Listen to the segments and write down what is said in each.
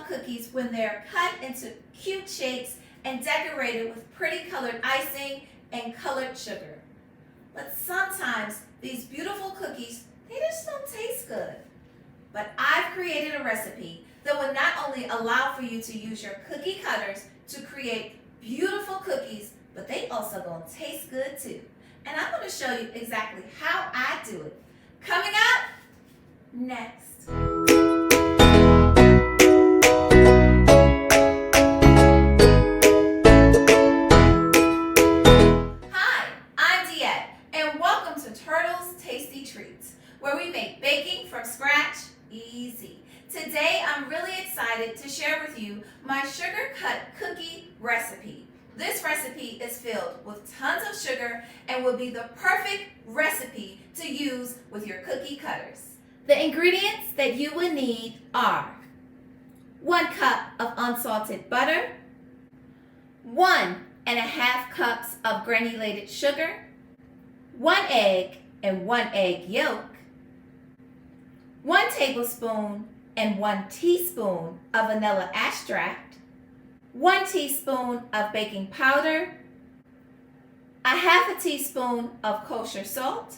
love cookies when they're cut into cute shapes and decorated with pretty colored icing and colored sugar. But sometimes these beautiful cookies, they just don't taste good. But I've created a recipe that will not only allow for you to use your cookie cutters to create beautiful cookies, but they also gonna taste good too. And I'm gonna show you exactly how I do it. Coming up next. Hi, I'm Diette, and welcome to Turtles Tasty Treats, where we make baking from scratch easy. Today, I'm really excited to share with you my sugar cut cookie recipe. This recipe is filled with tons of sugar and will be the perfect recipe to use with your cookie cutters. The ingredients that you will need are 1 cup of unsalted butter, 1½ cups of granulated sugar, 1 egg and 1 egg yolk, 1 tablespoon and 1 teaspoon of vanilla extract, 1 teaspoon of baking powder, 1/2 teaspoon of kosher salt,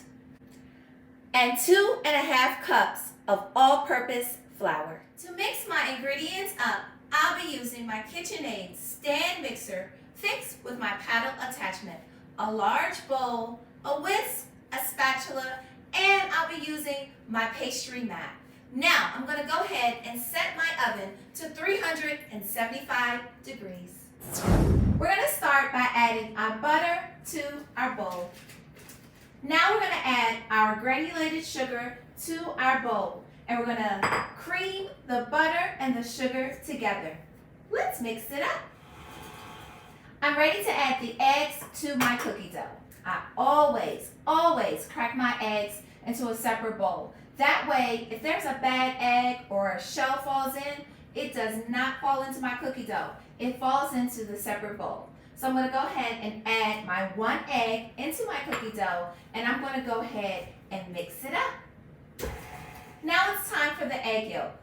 and 2½ cups of all-purpose flour. To mix my ingredients up, I'll be using my KitchenAid stand mixer fixed with my paddle attachment, a large bowl, a whisk, a spatula, and I'll be using my pastry mat. Now, I'm going to go ahead and set my oven to 375 degrees. We're going to start by adding our butter to our bowl. Now we're going to add our granulated sugar to our bowl, and we're going to cream the butter and the sugar together. Let's mix it up. I'm ready to add the eggs to my cookie dough. I always crack my eggs into a separate bowl. That way, if there's a bad egg or a shell falls in, it does not fall into my cookie dough. It falls into the separate bowl. So I'm going to go ahead and add my 1 egg into my cookie dough, and I'm going to go ahead and mix it up. Now it's time for the egg yolk.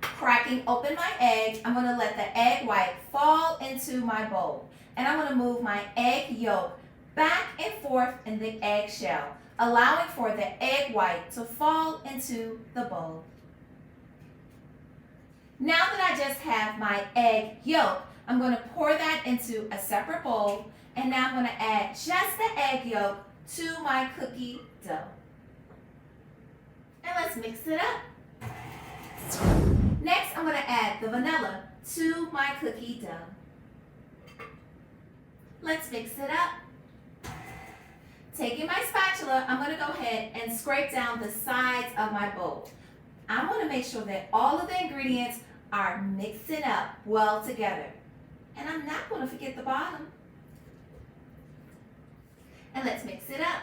Cracking open my egg, I'm going to let the egg white fall into my bowl. And I'm going to move my egg yolk back and forth in the egg shell, allowing for the egg white to fall into the bowl. Now that I just have my egg yolk, I'm going to pour that into a separate bowl, and now I'm going to add just the egg yolk to my cookie dough. And let's mix it up. Next, I'm going to add the vanilla to my cookie dough. Let's mix it up. Taking my spatula, I'm going to go ahead and scrape down the sides of my bowl. I want to make sure that all of the ingredients are mixing up well together. And I'm not going to forget the bottom. And let's mix it up.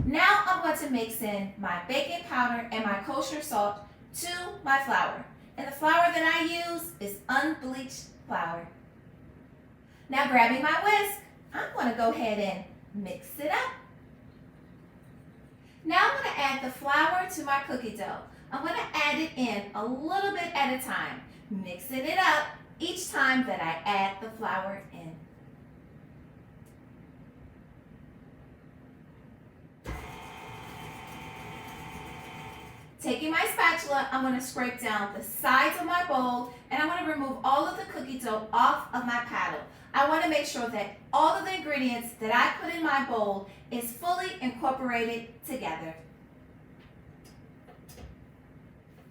Now I'm going to mix in my baking powder and my kosher salt to my flour. And the flour that I use is unbleached flour. Now grabbing my whisk, I'm going to go ahead and mix it up. Now I'm going to add the flour to my cookie dough. I'm going to add it in a little bit at a time, mixing it up each time that I add the flour in. Taking my spatula, I'm going to scrape down the sides of my bowl, and I want to remove all of the cookie dough off of my paddle. I want to make sure that all of the ingredients that I put in my bowl is fully incorporated together.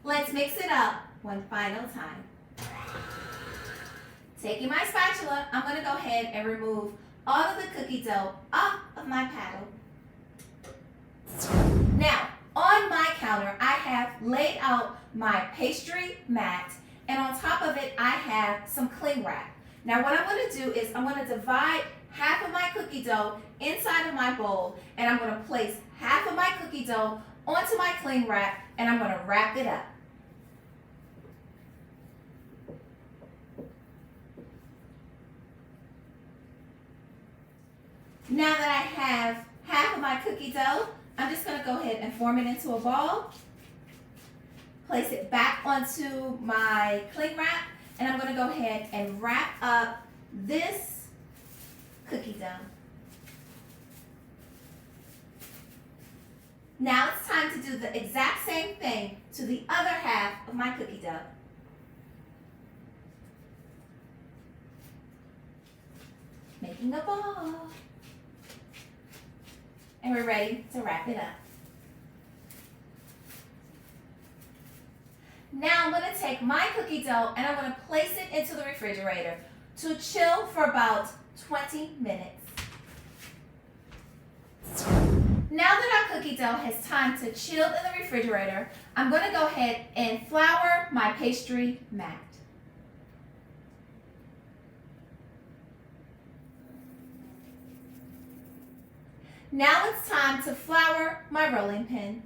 Let's mix it up one final time. Taking my spatula, I'm going to go ahead and remove all of the cookie dough off of my paddle. Now, on my counter, I have laid out my pastry mat, and on top of it, I have some cling wrap. Now, what I'm going to do is I'm going to divide half of my cookie dough inside of my bowl, and I'm going to place half of my cookie dough onto my cling wrap, and I'm going to wrap it up. Now that I have half of my cookie dough, I'm just going to go ahead and form it into a ball. place it back onto my cling wrap, and I'm going to go ahead and wrap up this cookie dough. Now it's time to do the exact same thing to the other half of my cookie dough. Making a ball. And we're ready to wrap it up. Now I'm going to take my cookie dough and I'm going to place it into the refrigerator to chill for about 20 minutes. Now that our cookie dough has time to chill in the refrigerator, I'm going to go ahead and flour my pastry mat. Now it's time to flour my rolling pin.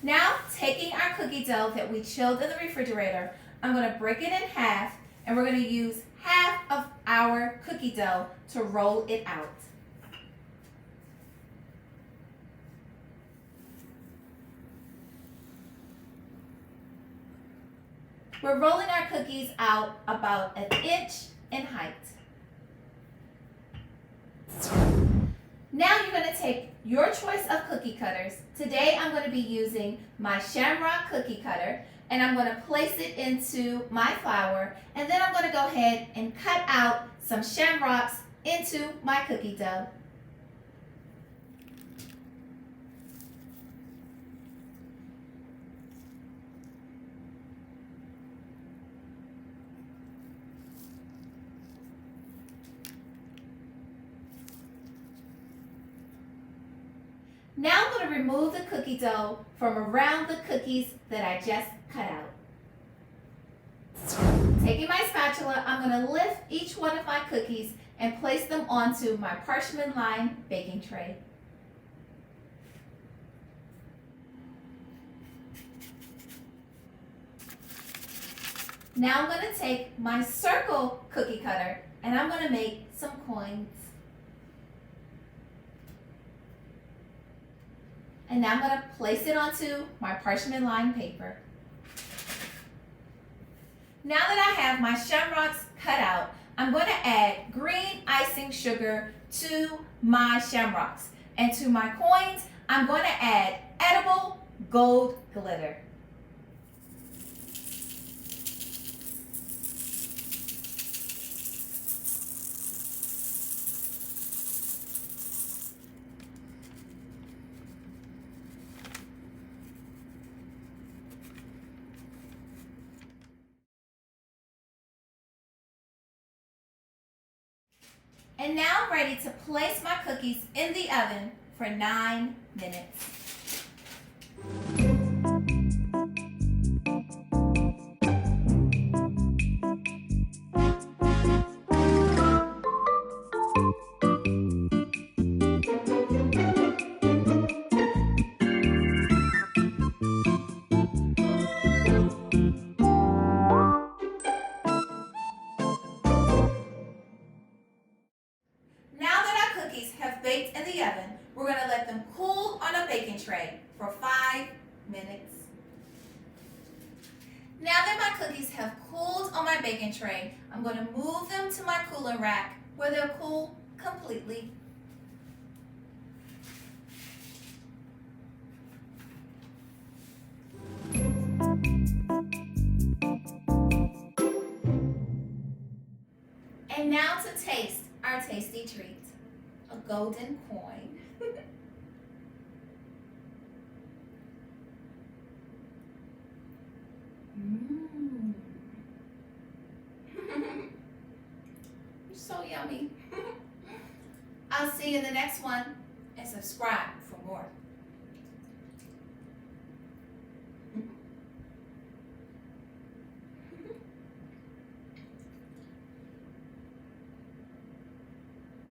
Now, taking our cookie dough that we chilled in the refrigerator, I'm going to break it in half, and we're going to use half of our cookie dough to roll it out. We're rolling our cookies out about an inch in height. Now you're going to take your choice of cookie cutters. Today I'm going to be using my Shamrock Cookie Cutter, and I'm going to place it into my flour, and then I'm going to go ahead and cut out some shamrocks into my cookie dough. Now I'm going to remove the cookie dough from around the cookies that I just cut out. Taking my spatula, I'm going to lift each one of my cookies and place them onto my parchment-lined baking tray. Now I'm going to take my circle cookie cutter and I'm going to make some coins. And now I'm going to place it onto my parchment-lined paper. Now that I have my shamrocks cut out, I'm going to add green icing sugar to my shamrocks. And to my coins, I'm going to add edible gold glitter. And now I'm ready to place my cookies in the oven for 9 minutes. Baked in the oven, we're going to let them cool on a baking tray for 5 minutes. Now that my cookies have cooled on my baking tray, I'm going to move them to my cooler rack where they'll cool completely. And now to taste our tasty treat. A golden coin. So yummy. I'll see you in the next one, and subscribe.